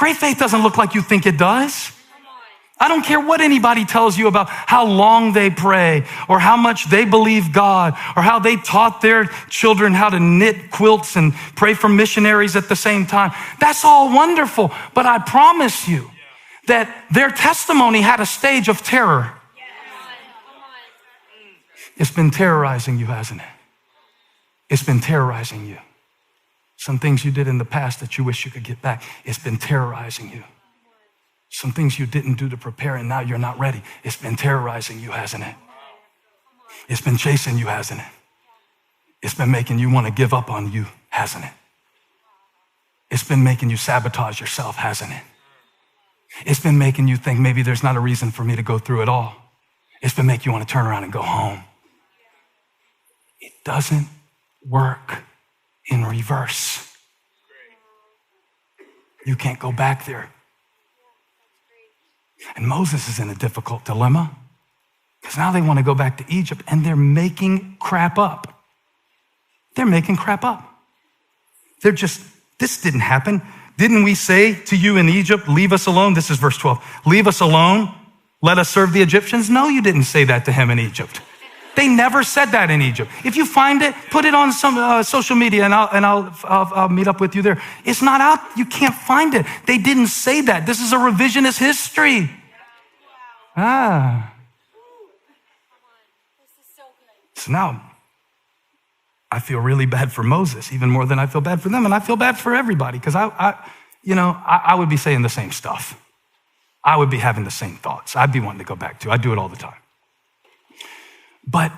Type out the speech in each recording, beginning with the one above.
Great faith doesn't look like you think it does. I don't care what anybody tells you about how long they pray or how much they believe God or how they taught their children how to knit quilts and pray for missionaries at the same time. That's all wonderful, but I promise you that their testimony had a stage of terror. It's been terrorizing you, hasn't it? It's been terrorizing you. Some things you did in the past that you wish you could get back, it's been terrorizing you. Some things you didn't do to prepare and now you're not ready. It's been terrorizing you, hasn't it? It's been chasing you, hasn't it? It's been making you want to give up on you, hasn't it? It's been making you sabotage yourself, hasn't it? It's been making you think maybe there's not a reason for me to go through it all. It's been making you want to turn around and go home. It doesn't work in reverse. You can't go back there. And Moses is in a difficult dilemma because now they want to go back to Egypt and they're making crap up. They're making crap up. They're just, this didn't happen. Didn't we say to you in Egypt, leave us alone? This is verse 12. Leave us alone. Let us serve the Egyptians. No, you didn't say that to him in Egypt. They never said that in Egypt. If you find it, put it on some social media and I'll meet up with you there. It's not out. You can't find it. They didn't say that. This is a revisionist history. So now I feel really bad for Moses, even more than I feel bad for them. And I feel bad for everybody because I would be saying the same stuff. I would be having the same thoughts. I'd be wanting to go back to. I do it all the time. But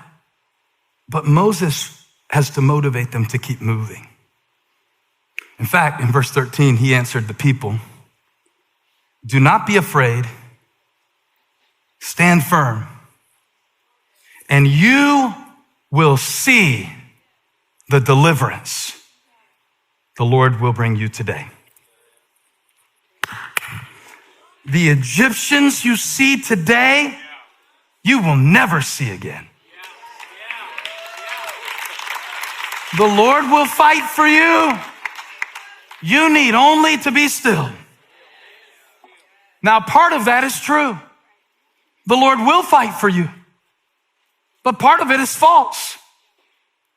Moses has to motivate them to keep moving. In fact, in verse 13, he answered the people, do not be afraid, stand firm, and you will see the deliverance the Lord will bring you today. The Egyptians you see today, you will never see again. The Lord will fight for you. You need only to be still. Now, part of that is true. The Lord will fight for you. But part of it is false.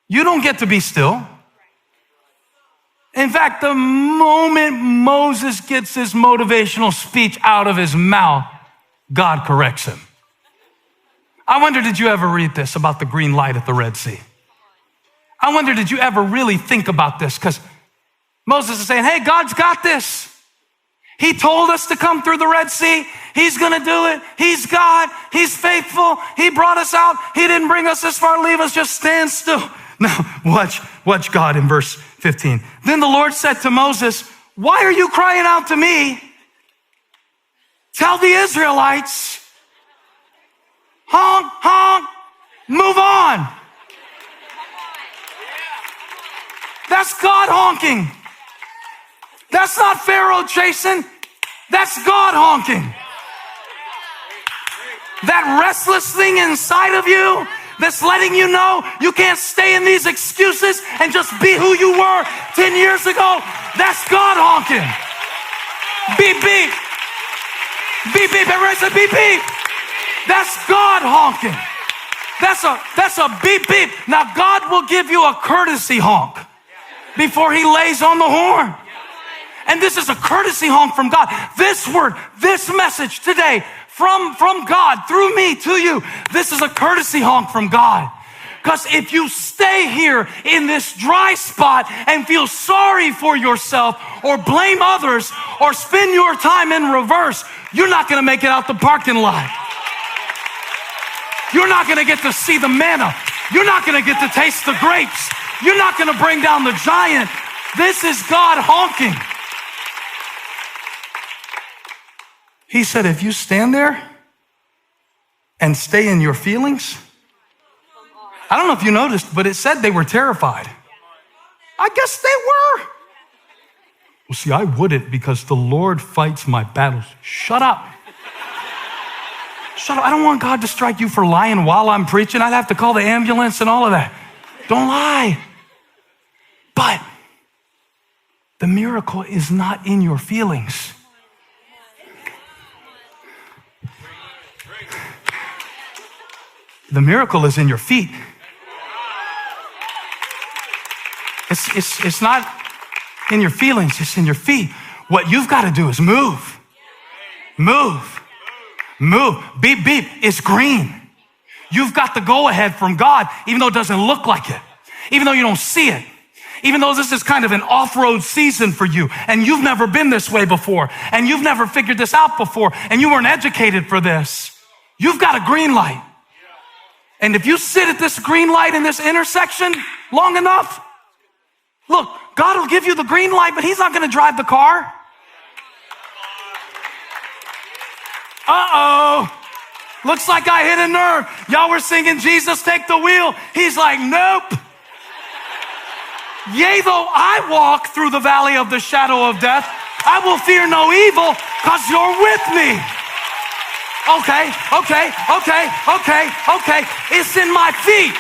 You don't get to be still. In fact, the moment Moses gets his motivational speech out of his mouth, God corrects him. I wonder, did you ever read this about the green light at the Red Sea? I wonder, did you ever really think about this? Because Moses is saying, hey, God's got this. He told us to come through the Red Sea. He's going to do it. He's God. He's faithful. He brought us out. He didn't bring us this far. Leave us. Just stand still. Now, watch God in verse 15. Then the Lord said to Moses, why are you crying out to me? Tell the Israelites, honk, honk, move on. That's God honking. That's not Pharaoh chasing. That's God honking. That restless thing inside of you that's letting you know you can't stay in these excuses and just be who you were 10 years ago, that's God honking. Beep, beep. Beep, beep. Everybody say beep, beep. That's God honking. That's a beep, beep. Now, God will give you a courtesy honk before he lays on the horn. And this is a courtesy honk from God. This word, this message today from God through me to you, this is a courtesy honk from God. Because if you stay here in this dry spot and feel sorry for yourself or blame others or spend your time in reverse, you're not going to make it out the parking lot. You're not going to get to see the manna. You're not going to get to taste the grapes. You're not going to bring down the giant. This is God honking. He said, if you stand there and stay in your feelings, I don't know if you noticed, but it said they were terrified. I guess they were. Well, see, I wouldn't because the Lord fights my battles. Shut up. Shut up. I don't want God to strike you for lying while I'm preaching. I'd have to call the ambulance and all of that. Don't lie. But the miracle is not in your feelings. The miracle is in your feet. It's not in your feelings, it's in your feet. What you've got to do is move. Move. Move. Beep, beep. It's green. You've got the go ahead from God, even though it doesn't look like it, even though you don't see it, even though this is kind of an off-road season for you, and you've never been this way before, and you've never figured this out before, and you weren't educated for this. You've got a green light. And if you sit at this green light in this intersection long enough, look, God will give you the green light, but he's not going to drive the car. Uh-oh. Looks like I hit a nerve. Y'all were singing, Jesus, take the wheel. He's like, nope. Yea, though I walk through the valley of the shadow of death, I will fear no evil because you're with me. Okay. It's in my feet.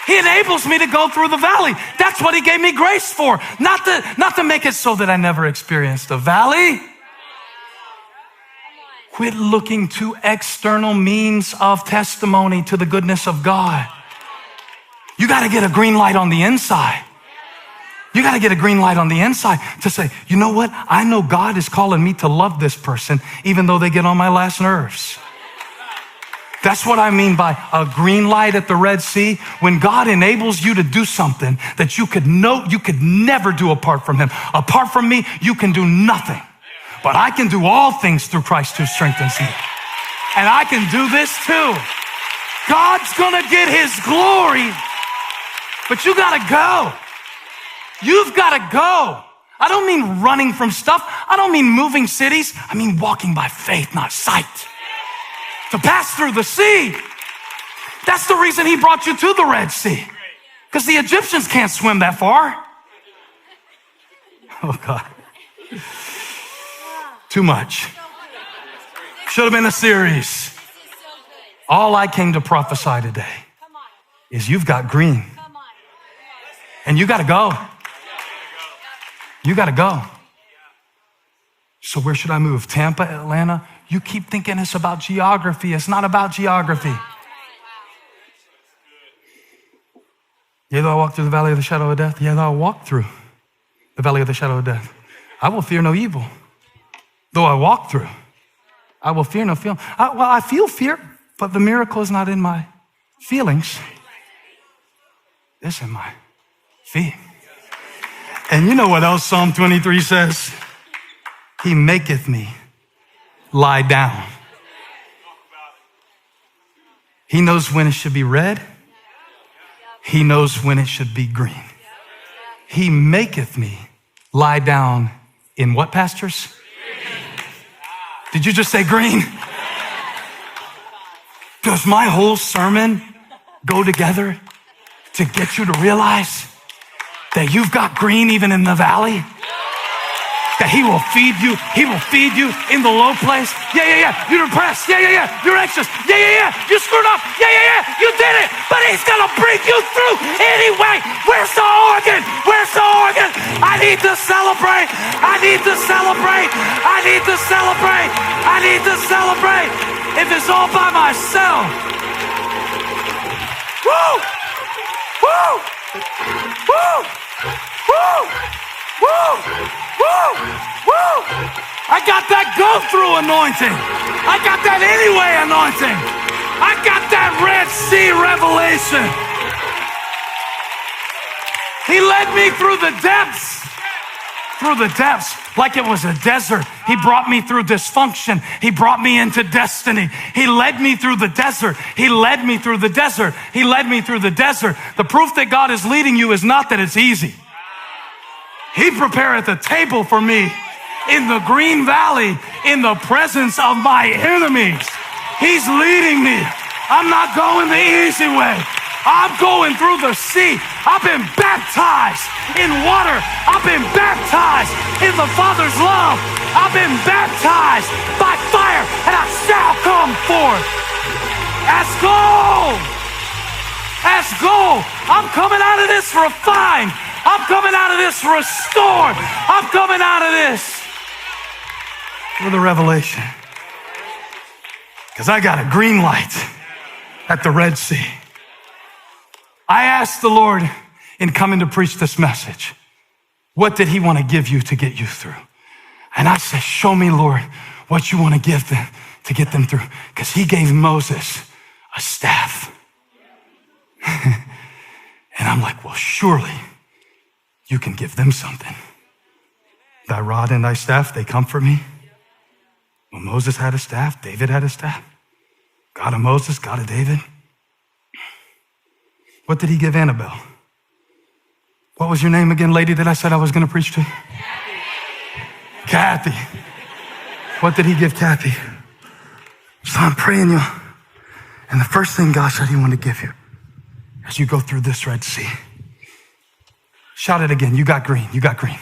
He enables me to go through the valley. That's what he gave me grace for. Not to make it so that I never experienced a valley. Quit looking to external means of testimony to the goodness of God. You got to get a green light on the inside. You got to get a green light on the inside to say, you know what? I know God is calling me to love this person, even though they get on my last nerves. That's what I mean by a green light at the Red Sea. When God enables you to do something that you could never do apart from him. Apart from me, you can do nothing. But I can do all things through Christ who strengthens me. And I can do this too. God's gonna get his glory, but you gotta go. You've gotta go. I don't mean running from stuff. I don't mean moving cities. I mean walking by faith, not sight. To pass through the sea. That's the reason he brought you to the Red Sea. Because the Egyptians can't swim that far. Oh God. Too much. Should have been a series. All I came to prophesy today is you've got green. And you got to go. You got to go. So where should I move? Tampa, Atlanta? You keep thinking it's about geography. It's not about geography. Yea, though I walk through the valley of the shadow of death. Yea, though I walk through the valley of the shadow of death. I will fear no evil. Though I walk through, I will fear no fear. I feel fear, but the miracle is not in my feelings. It's in my feet. And you know what else Psalm 23 says? He maketh me lie down. He knows when it should be red. He knows when it should be green. He maketh me lie down in what pastures? Did you just say green? Does my whole sermon go together to get you to realize that you've got green even in the valley? That he will feed you. He will feed you in the low place. Yeah. You're depressed. Yeah. You're anxious. Yeah. You screwed up. Yeah. You did it. But he's going to bring you through anyway. Where's the organ? Where's the organ? I need to celebrate. I need to celebrate. I need to celebrate. I need to celebrate. If it's all by myself. Woo! Woo! Woo! Woo! Woo! Woo! Woo! I got that go-through anointing. I got that anyway anointing. I got that Red Sea revelation. He led me through the depths. Through the depths, like it was a desert. He brought me through dysfunction. He brought me into destiny. He led me through the desert. He led me through the desert. He led me through the desert. The proof that God is leading you is not that it's easy. He prepareth a table for me in the green valley in the presence of my enemies. He's leading me. I'm not going the easy way. I'm going through the sea. I've been baptized in water. I've been baptized in the Father's love. I've been baptized by fire, and I shall come forth as gold. As gold. I'm coming out of this refined. I'm coming out of this restored. I'm coming out of this with a revelation. Because I got a green light. at the Red Sea. I asked the Lord in coming to preach this message, what did he want to give you to get you through? And I said, show me, Lord, what you want to give them to get them through. Because he gave Moses a staff. And I'm like, well, surely you can give them something. Thy rod and thy staff, they comfort me. Well, Moses had a staff, David had a staff. God of Moses, God of David. What did he give Annabelle? What was your name again, lady, that I said I was going to preach to? Kathy. What did he give Kathy? So I'm praying, you. And the first thing God said he wanted to give you as you go through this Red Sea. Shout it again. You got green. You got green.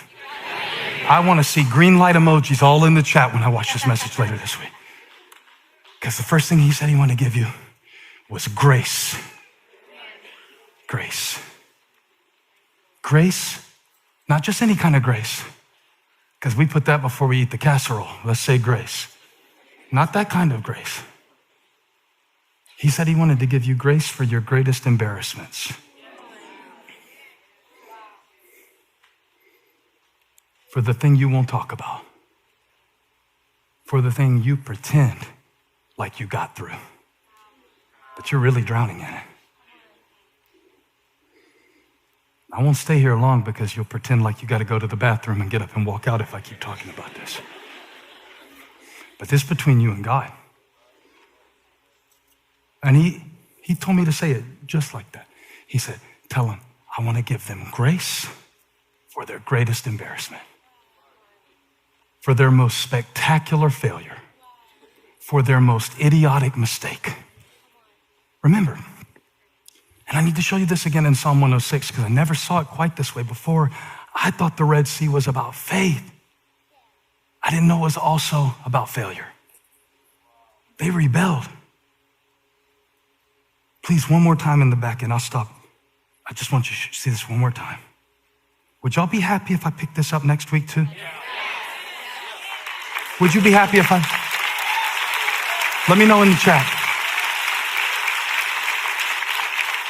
I want to see green light emojis all in the chat when I watch this message later this week. Because the first thing he said he wanted to give you was grace. Grace. Grace, not just any kind of grace, because we put that before we eat the casserole. Let's say grace. Not that kind of grace. He said he wanted to give you grace for your greatest embarrassments. For the thing you won't talk about. For the thing you pretend like you got through, but you're really drowning in it. I won't stay here long because you'll pretend like you got to go to the bathroom and get up and walk out if I keep talking about this. But this is between you and God. And he told me to say it just like that. He said, tell them, I want to give them grace for their greatest embarrassment, for their most spectacular failure, for their most idiotic mistake. Remember, and I need to show you this again in Psalm 106 because I never saw it quite this way before. I thought the Red Sea was about faith. I didn't know it was also about failure. They rebelled. Please, one more time in the back and I'll stop. I just want you to see this one more time. Would y'all be happy if I pick this up next week too? Would you be happy if I... Let me know in the chat.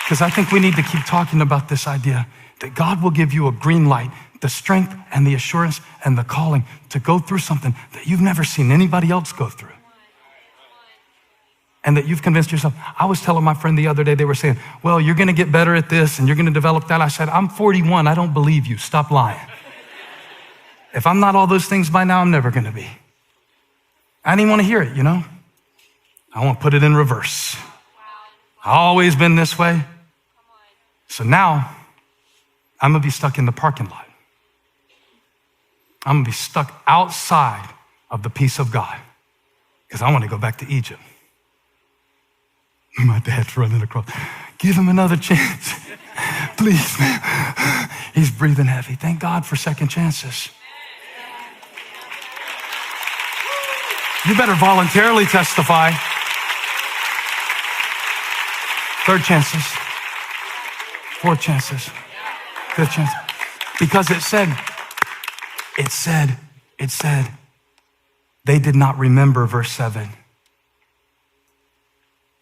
Because I think we need to keep talking about this idea that God will give you a green light, the strength and the assurance and the calling to go through something that you've never seen anybody else go through. And that you've convinced yourself. I was telling my friend the other day, they were saying, well, you're going to get better at this and you're going to develop that. I said, I'm 41. I don't believe you. Stop lying. If I'm not all those things by now, I'm never going to be. I didn't want to hear it, you know? I want to put it in reverse. I've always been this way. So now I'm going to be stuck in the parking lot. I'm going to be stuck outside of the peace of God because I want to go back to Egypt. My dad's running across. Give him another chance. Please, man. He's breathing heavy. Thank God for second chances. You better voluntarily testify. Third chances. Fourth chances. Fifth chance. Because it said, they did not remember verse 7.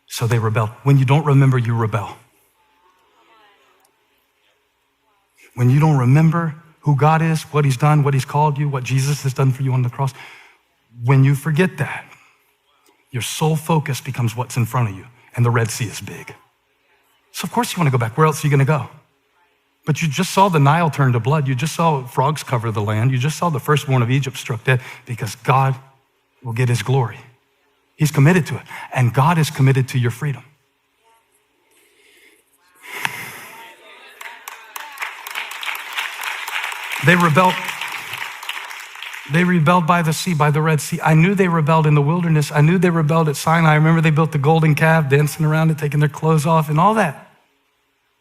So they rebelled. When you don't remember, you rebel. When you don't remember who God is, what he's done, what he's called you, what Jesus has done for you on the cross, when you forget that, your sole focus becomes what's in front of you, and the Red Sea is big. So of course you want to go back. Where else are you going to go? But you just saw the Nile turn to blood. You just saw frogs cover the land. You just saw the firstborn of Egypt struck dead because God will get his glory. He's committed to it. And God is committed to your freedom. They rebelled by the sea, by the Red Sea. I knew they rebelled in the wilderness. I knew they rebelled at Sinai. I remember they built the golden calf, dancing around it, taking their clothes off and all that.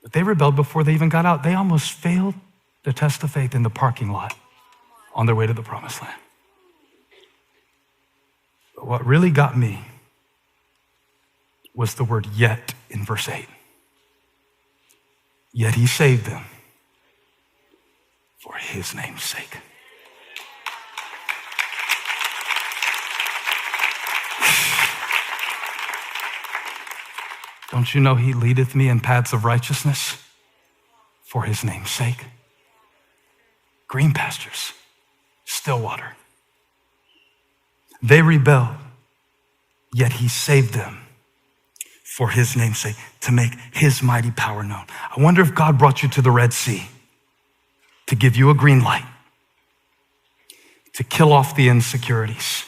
But they rebelled before they even got out. They almost failed the test of faith in the parking lot on their way to the promised land. But what really got me was the word yet in verse 8. Yet he saved them for his name's sake. Don't you know he leadeth me in paths of righteousness for his name's sake? Green pastures, still water. They rebelled, yet he saved them for his name's sake, to make his mighty power known. I wonder if God brought you to the Red Sea to give you a green light, to kill off the insecurities,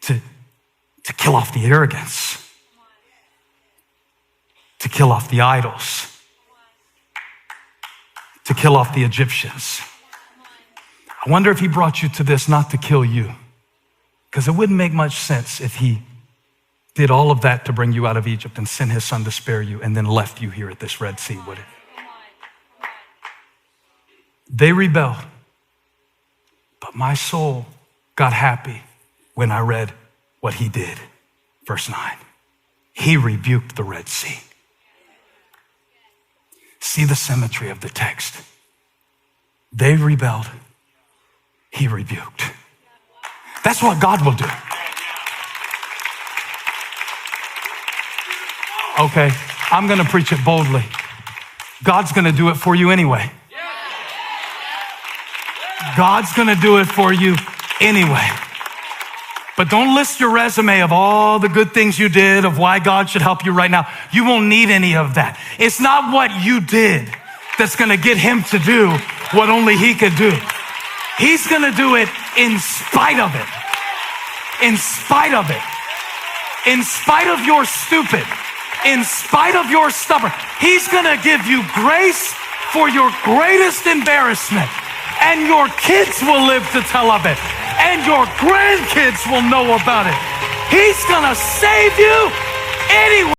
to kill off the arrogance, to kill off the idols, to kill off the Egyptians. I wonder if he brought you to this not to kill you, because it wouldn't make much sense if he did all of that to bring you out of Egypt and sent his son to spare you and then left you here at this Red Sea, would it? They rebelled, but my soul got happy when I read what he did. Verse 9, he rebuked the Red Sea. See the symmetry of the text. They rebelled, he rebuked. That's what God will do. Okay, I'm gonna preach it boldly. God's gonna do it for you anyway. God's gonna do it for you anyway. But don't list your resume of all the good things you did, of why God should help you right now. You won't need any of that. It's not what you did that's gonna get him to do what only he could do. He's gonna do it in spite of it. In spite of it. In spite of your stupid. In spite of your stubborn. He's gonna give you grace for your greatest embarrassment. And your kids will live to tell of it. And your grandkids will know about it. He's gonna save you anyway.